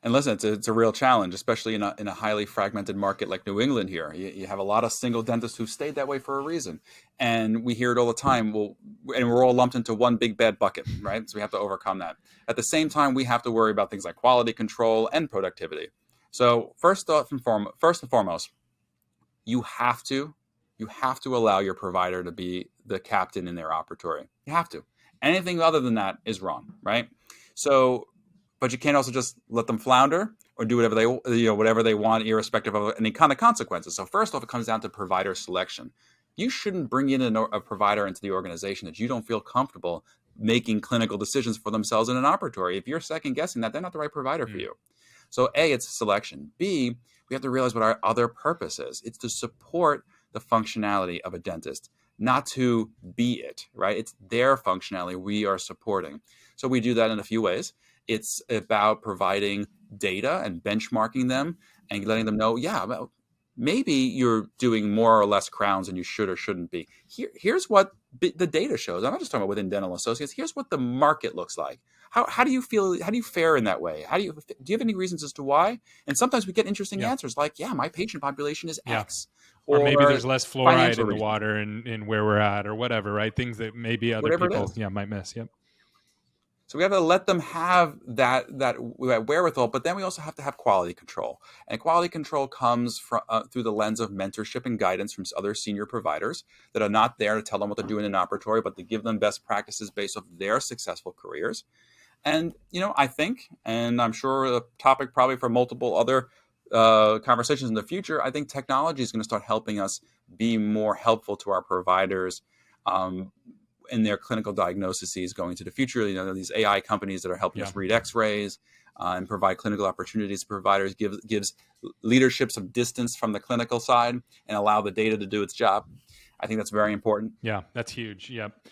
And listen, it's a real challenge, especially in a highly fragmented market like New England here. You have a lot of single dentists who stayed that way for a reason. And we hear it all the time. Well, and we're all lumped into one big bad bucket, right? So we have to overcome that. At the same time, we have to worry about things like quality control and productivity. So first and foremost, you have to you have to allow your provider to be the captain in their operatory. You have to. Anything other than that is wrong, right? So, but you can't also just let them flounder or do whatever whatever they want, irrespective of any kind of consequences. So first off, it comes down to provider selection. You shouldn't bring in a provider into the organization that you don't feel comfortable making clinical decisions for themselves in an operatory. If you're second guessing that, they're not the right provider for you. So A, it's selection. B, we have to realize what our other purpose is. It's to support the functionality of a dentist, not to be it, right? It's their functionality we are supporting. So we do that in a few ways. It's about providing data and benchmarking them and letting them know, yeah, well, maybe you're doing more or less crowns than you should or shouldn't be. Here's what the data shows. I'm not just talking about within dental associates. Here's what the market looks like. How do you feel? How do you fare in that way? Do you have any reasons as to why? And sometimes we get interesting Yeah. answers like, yeah, my patient population is Yeah. X, Or maybe or there's less fluoride financial in the reasons, water in where we're at or whatever, right? Things that maybe other whatever it people, is. yeah, might miss. Yep. So we have to let them have that wherewithal, but then we also have to have quality control. And quality control comes from through the lens of mentorship and guidance from other senior providers that are not there to tell them what to do in an operatory, but to give them best practices based off their successful careers. And I think, and I'm sure a topic probably for multiple other conversations in the future, I think technology is going to start helping us be more helpful to our providers. In their clinical diagnoses going to the future. These AI companies that are helping Yeah. us read x-rays and provide clinical opportunities to providers gives leadership some distance from the clinical side and allow the data to do its job. I think that's very important. Yeah, that's huge. Yep.